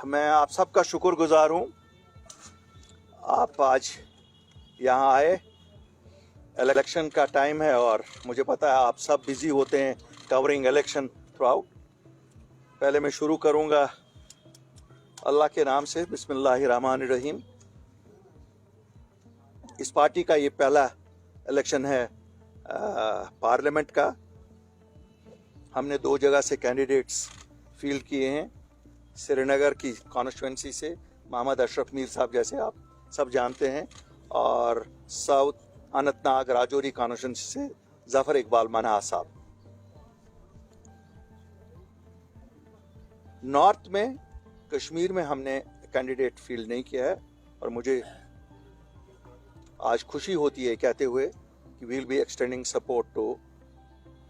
मैं आप सबका शुक्रगुजार हूँ। आप आज यहाँ आए, इलेक्शन का टाइम है और मुझे पता है आप सब बिजी होते हैं कवरिंग इलेक्शन थ्रू आउट। पहले मैं शुरू करूँगा अल्लाह के नाम से, बिस्मिल्लाहिर्रहमानिर्रहीम। इस पार्टी का ये पहला इलेक्शन है पार्लियामेंट का। हमने 2 जगह से कैंडिडेट्स फील्ड किए हैं। श्रीनगर की कॉन्स्टिट्यूंसी से मोहम्मद अशरफ मीर साहब, जैसे आप सब जानते हैं, और साउथ अनंतनाग राजौरी कॉन्स्टिट्यूंसी से जफर इकबाल मनहा साहब। नॉर्थ में कश्मीर में हमने कैंडिडेट फील्ड नहीं किया है और मुझे आज खुशी होती है कहते हुए कि we'll be extending support to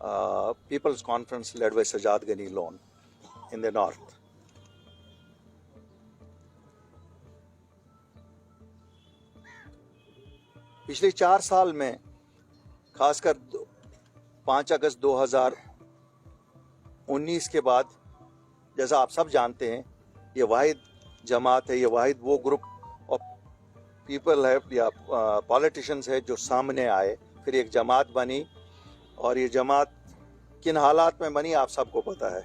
peoples conference led by Sajad Gani Lone in the north. पिछले 4 साल में, खासकर 5 अगस्त 2019 के बाद, जैसा आप सब जानते हैं, ये वाहिद जमात है, ये वाहिद वो ग्रुप ऑफ पीपल है या पॉलिटिशियंस है जो सामने आए, फिर एक जमात बनी। और ये जमात किन हालात में बनी आप सबको पता है।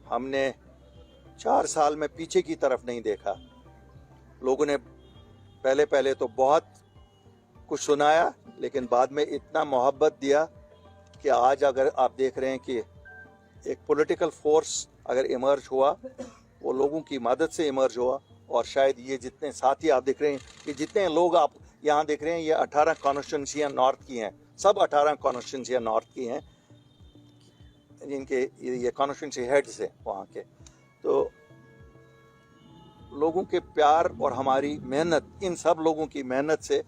हमने 4 साल में पीछे की तरफ नहीं देखा। लोगों ने पहले तो बहुत कुछ सुनाया, लेकिन बाद में इतना मोहब्बत दिया कि आज अगर आप देख रहे हैं कि एक पॉलिटिकल फोर्स अगर इमर्ज हुआ, वो लोगों की मदद से इमर्ज हुआ। और शायद ये जितने साथी आप देख रहे हैं, ये जितने लोग आप यहाँ देख रहे हैं, ये 18 कॉन्स्टिट्यूंसियाँ नॉर्थ की हैं। सब 18 कॉन्स्टिट्यूंसियाँ नॉर्थ की हैं, जिनके ये कॉन्स्टिट्यूंसी हेड्स हैं वहाँ के। तो लोगों के प्यार और हमारी मेहनत, इन सब लोगों की मेहनत से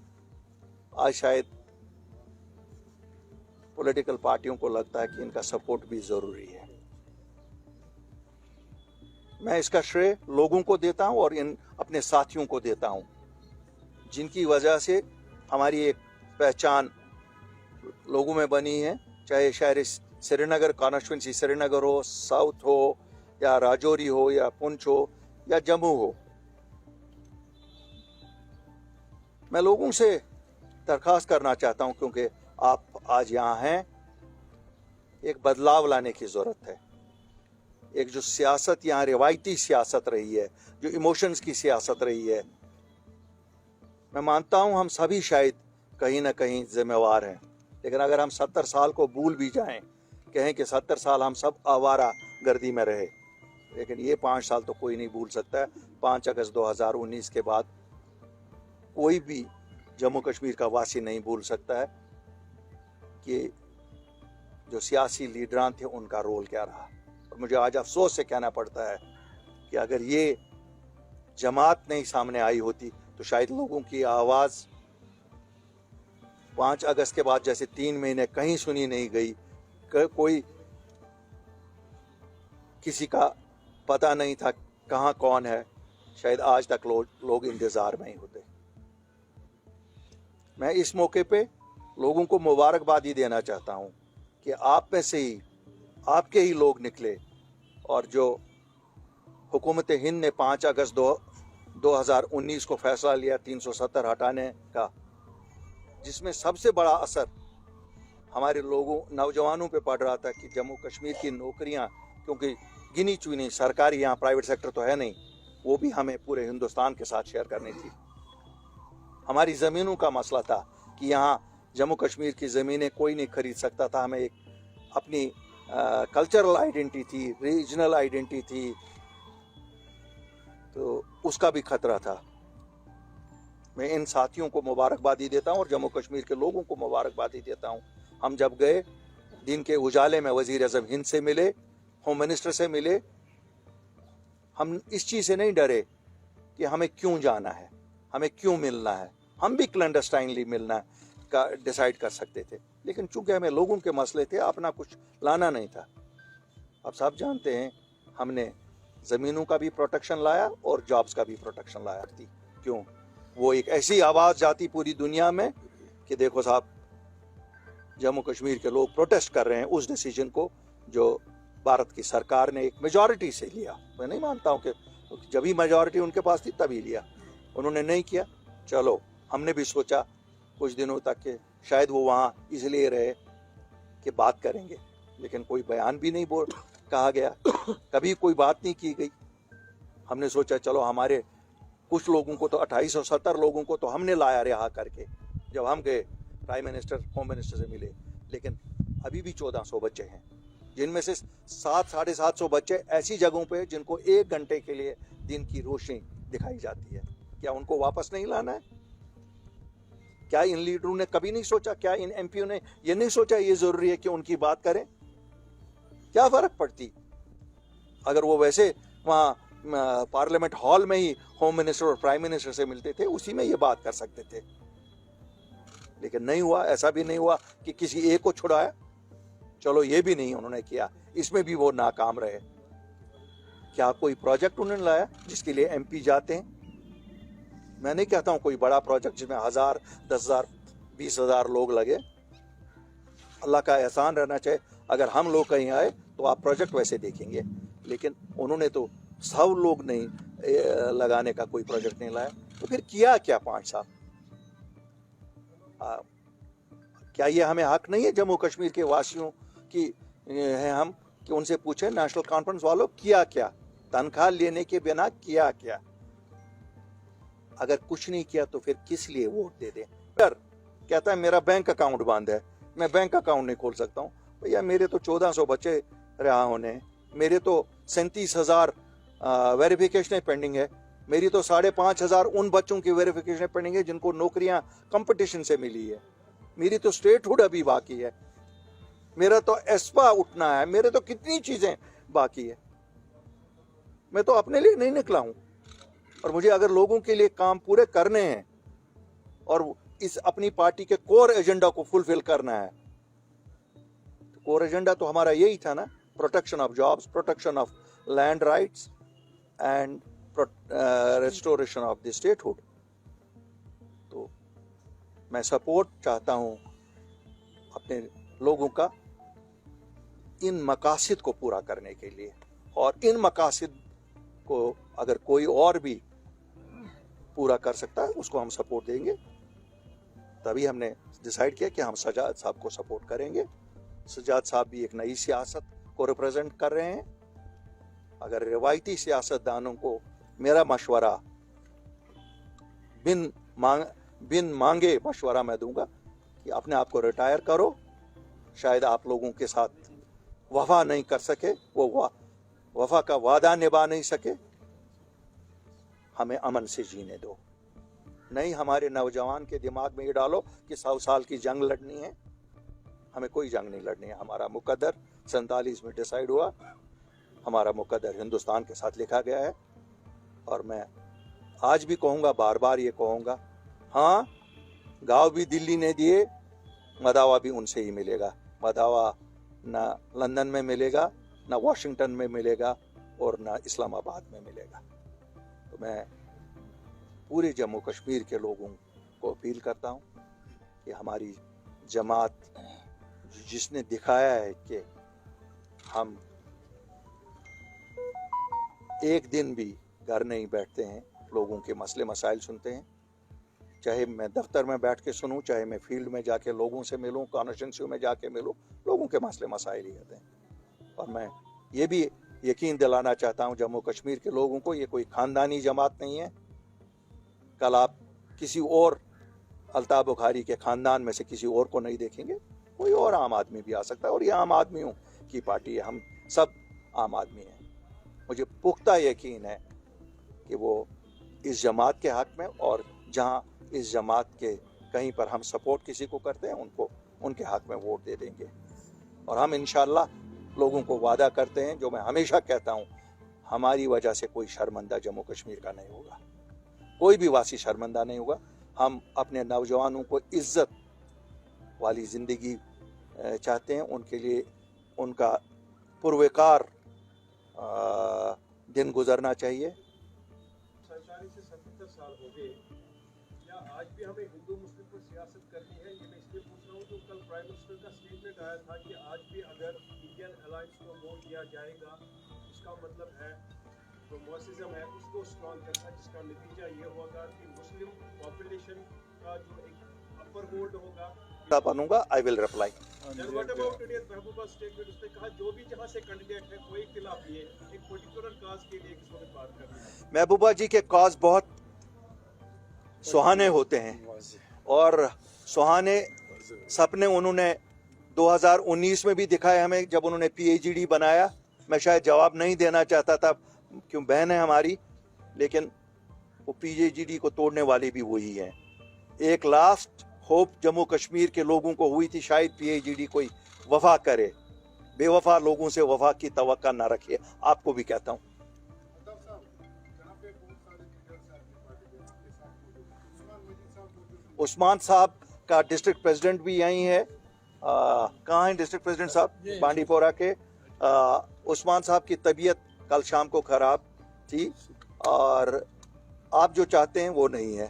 आज शायद पॉलिटिकल पार्टियों को लगता है कि इनका सपोर्ट भी जरूरी है। मैं इसका श्रेय लोगों को देता हूं और इन अपने साथियों को देता हूं, जिनकी वजह से हमारी एक पहचान लोगों में बनी है। चाहे शहर श्रीनगर कॉन्स्टिट्यूंसी श्रीनगर हो, साउथ हो, या राजौरी हो, या पुंछ हो, या जम्मू हो। मैं लोगों से दरखास्त करना चाहता हूं, क्योंकि आप आज यहाँ हैं, एक बदलाव लाने की जरूरत है। एक जो सियासत यहाँ रिवायती सियासत रही है, जो इमोशंस की सियासत रही है, मैं मानता हूं हम सभी शायद कहीं ना कहीं जिम्मेवार हैं। लेकिन अगर हम 70 साल को भूल भी जाएं, कहें कि 70 साल हम सब आवारा गर्दी में रहे, लेकिन ये 5 साल तो कोई नहीं भूल सकता है। 5 अगस्त 2019 के बाद कोई भी जम्मू कश्मीर का वासी नहीं भूल सकता है कि जो सियासी लीडरान थे उनका रोल क्या रहा। और मुझे आज अफसोस से कहना पड़ता है कि अगर ये जमात नहीं सामने आई होती तो शायद लोगों की आवाज़ 5 अगस्त के बाद जैसे 3 महीने कहीं सुनी नहीं गई, कोई किसी का पता नहीं था कहाँ कौन है, शायद आज तक लोग इंतज़ार में ही होते। मैं इस मौके पे लोगों को मुबारकबादी देना चाहता हूँ कि आप में से ही, आपके ही लोग निकले, और जो हुकूमत हिंद ने 5 अगस्त 2019 को फैसला लिया 370 हटाने का, जिसमें सबसे बड़ा असर हमारे लोगों, नौजवानों पे पड़ रहा था कि जम्मू कश्मीर की नौकरियां, क्योंकि गिनी चुनी सरकारी, यहाँ प्राइवेट सेक्टर तो है नहीं, वो भी हमें पूरे हिंदुस्तान के साथ शेयर करनी थी। हमारी ज़मीनों का मसला था कि यहाँ जम्मू कश्मीर की ज़मीनें कोई नहीं खरीद सकता था। हमें एक अपनी कल्चरल आइडेंटिटी थी, रीजनल आइडेंटिटी थी, तो उसका भी खतरा था। मैं इन साथियों को मुबारकबादी देता हूँ और जम्मू कश्मीर के लोगों को मुबारकबादी देता हूँ। हम जब गए, दिन के उजाले में वज़ीर आज़म हिंद से मिले, होम मिनिस्टर से मिले। हम इस चीज़ से नहीं डरे कि हमें क्यों जाना है, हमें क्यों मिलना है। हम भी क्लैंडस्टाइनली मिलना का डिसाइड कर सकते थे, लेकिन चूंकि हमें लोगों के मसले थे, अपना कुछ लाना नहीं था। आप सब जानते हैं हमने ज़मीनों का भी प्रोटेक्शन लाया और जॉब्स का भी प्रोटेक्शन लाया थी। क्यों? वो एक ऐसी आवाज़ जाती पूरी दुनिया में कि देखो साहब, जम्मू कश्मीर के लोग प्रोटेस्ट कर रहे हैं उस डिसीजन को जो भारत की सरकार ने एक मेजॉरिटी से लिया। मैं नहीं मानता हूँ कि تو جب ہی میجورٹی ان کے پاس تھی تبھی لیا. انہوں نے نہیں کیا. چلو ہم نے بھی سوچا کچھ دنوں تک کہ شاید وہ وہاں اس لیے رہے کہ بات کریں گے, لیکن کوئی بیان بھی نہیں کہا گیا, کبھی کوئی بات نہیں کی گئی. ہم نے سوچا چلو ہمارے کچھ لوگوں کو تو 2870 لوگوں کو تو ہم نے لایا رہا کر کے جب ہم گئے پرائم منسٹر ہوم منسٹر سے ملے, لیکن ابھی بھی 1400 بچے ہیں, جن میں سے 700-750 بچے ایسی جگہوں پہ جن کو 1 گھنٹے کے لیے دن کی روشنی دکھائی جاتی ہے. کیا ان کو واپس نہیں لانا ہے؟ کیا ان لیڈروں نے کبھی نہیں سوچا, کیا ان ایم پیوں نے یہ نہیں سوچا یہ ضروری ہے کہ ان کی بات کریں؟ کیا فرق پڑتی اگر وہ ویسے وہاں پارلیمنٹ ہال میں ہی ہوم منسٹر اور پرائم منسٹر سے ملتے تھے, اسی میں یہ بات کر سکتے تھے. لیکن نہیں ہوا. ایسا بھی نہیں ہوا کہ کسی ایک کو چھڑایا, چلو یہ بھی نہیں انہوں نے کیا, اس میں بھی وہ ناکام رہے. کیا کوئی پروجیکٹ انہوں نے لایا جس کے لیے ایم پی جاتے ہیں؟ میں نہیں کہتا ہوں کوئی بڑا پروجیکٹ جس میں 1000, 10,000, 20,000 لوگ لگے. اللہ کا احسان رہنا چاہیے اگر ہم لوگ کہیں آئے تو آپ پروجیکٹ ویسے دیکھیں گے, لیکن انہوں نے تو 100 لوگ نہیں لگانے کا کوئی پروجیکٹ نہیں لایا. تو پھر کیا 5 سال؟ کیا یہ ہمیں حق نہیں ہے جموں کشمیر کے واسیوں کی ہیں ہم کہ ان سے پوچھیں نیشنل کانفرنس والوں کیا تنخواہ لینے کے بنا کیا؟ اگر کچھ نہیں کیا تو پھر کس لیے ووٹ دے دیں؟ پھر کہتا ہے میرا بینک اکاؤنٹ بند ہے, میں بینک اکاؤنٹ نہیں کھول سکتا ہوں. بھیا میرے تو 1400 بچے رہا ہونے, میرے تو 37,000 ویریفیکیشنیں پینڈنگ ہے, میری تو 5,500 ان بچوں کی ویریفیکیشن پینڈنگ ہے جن کو نوکریاں کمپٹیشن سے ملی ہے, میری تو اسٹیٹ ہوڈ ابھی باقی ہے, میرا تو ایسپا اٹھنا ہے, میرے تو کتنی چیزیں باقی ہے. میں تو اپنے لیے نہیں نکلا ہوں, اور مجھے اگر لوگوں کے لیے کام پورے کرنے ہیں اور اس اپنی پارٹی کے کور ایجنڈا کو فلفل کرنا ہے, کور ایجنڈا تو ہمارا یہی تھا نا, protection of jobs, protection of land rights and restoration of the statehood. تو میں سپورٹ چاہتا ہوں اپنے لوگوں کا ان مقاصد کو پورا کرنے کے لیے, اور ان مقاصد کو اگر کوئی اور بھی پورا کر سکتا ہے اس کو ہم سپورٹ دیں گے. تبھی ہم نے ڈیسائیڈ کیا کہ ہم سجاد صاحب کو سپورٹ کریں گے. سجاد صاحب بھی ایک نئی سیاست کو ریپرزینٹ کر رہے ہیں. اگر روایتی سیاست دانوں کو میرا مشورہ بن مانگے مشورہ میں دوں گا کہ اپنے آپ کو ریٹائر کرو, شاید آپ لوگوں کے ساتھ وفا نہیں کر سکے, وہ وفا کا وعدہ نبھا نہیں سکے, ہمیں امن سے جینے دو. نہیں ہمارے نوجوان کے دماغ میں یہ ڈالو کہ 100 سال کی جنگ لڑنی ہے. ہمیں کوئی جنگ نہیں لڑنی ہے. ہمارا مقدر 47 میں ڈیسائیڈ ہوا, ہمارا مقدر ہندوستان کے ساتھ لکھا گیا ہے. اور میں آج بھی کہوں گا, بار بار یہ کہوں گا, ہاں گاؤں بھی دلی نے دیے, مداوا بھی ان سے ہی ملے گا. مداوا نہ لندن میں ملے گا, نہ واشنگٹن میں ملے گا, اور نہ اسلام آباد میں ملے گا. تو میں پورے جموں کشمیر کے لوگوں کو اپیل کرتا ہوں کہ ہماری جماعت جس نے دکھایا ہے کہ ہم ایک دن بھی گھر نہیں بیٹھتے ہیں, لوگوں کے مسئلے مسائل سنتے ہیں, چاہے میں دفتر میں بیٹھ کے سنوں, چاہے میں فیلڈ میں جا کے لوگوں سے ملوں, کانسٹیٹوئنسیوں میں جا کے ملوں, لوگوں کے مسئلے مسائل ہی ہوتے ہیں. اور میں یہ بھی یقین دلانا چاہتا ہوں جموں کشمیر کے لوگوں کو, یہ کوئی خاندانی جماعت نہیں ہے. کل آپ کسی اور الطاف بخاری کے خاندان میں سے کسی اور کو نہیں دیکھیں گے, کوئی اور عام آدمی بھی آ سکتا ہے, اور یہ عام آدمیوں کی پارٹی ہے, ہم سب عام آدمی ہیں. مجھے پختہ یقین ہے کہ وہ اس جماعت کے حق میں, اور جہاں اس جماعت کے کہیں پر ہم سپورٹ کسی کو کرتے ہیں ان کے حق میں ووٹ دے دیں گے. اور ہم انشاءاللہ لوگوں کو وعدہ کرتے ہیں, جو میں ہمیشہ کہتا ہوں, ہماری وجہ سے کوئی شرمندہ جموں کشمیر کا نہیں ہوگا, کوئی بھی واسی شرمندہ نہیں ہوگا. ہم اپنے نوجوانوں کو عزت والی زندگی چاہتے ہیں, ان کے لیے ان کا پروقار دن گزرنا چاہیے. 47 سے 77 سال ہو گئے, کیا آج بھی ہمیں ہندو مسلم پر سیاست کرنی ہے؟ یہ میں اس لیے پوچھ رہا ہوں جو کل پرائم منسٹر کا اسٹیٹمنٹ آیا تھا کہ آج بھی اگر انڈین الائنس کو ووٹ دیا جائے گا, اس کا مطلب ہے जो मुअस्सिज़म है उसको स्ट्रॉन्ग करना, जिसका नतीजा ये होगा कि मुस्लिम पॉपुलेशन का जो एक अपर होल्ड होगा. बनूंगा, I will reply. Then what about today's Mehbooba statement? उसने कहा जो भी जहाँ से कैंडिडेट है कोई खिलाफ नहीं है, एक पर्टिकुलर काज के लिए किसी ने बात करनी है. महबूबा जी के कॉज बहुत सुहाने होते हैं और सुहाने सपने उन्होंने 2019 में भी दिखाए हमें, जब उन्होंने PhD बनाया. मैं शायद जवाब नहीं देना चाहता था क्यों बहन है हमारी, लेकिन वो PhD को तोड़ने वाले भी वही हैं. एक लास्ट होप जम्मू कश्मीर के लोगों को हुई थी, शायद PhD कोई वफा करे. बेवफा लोगों से वफा की तवक्का ना रखिए, आपको भी कहता हूँ. उस्मान साहब का डिस्ट्रिक्ट प्रेसिडेंट भी यहीं है. कहाँ हैं डिस्ट्रिक्ट प्रेसिडेंट साहब? बांडीपोरा के. उस्मान साहब की तबीयत कल शाम को खराब थी और आप जो चाहते हैं वो नहीं है.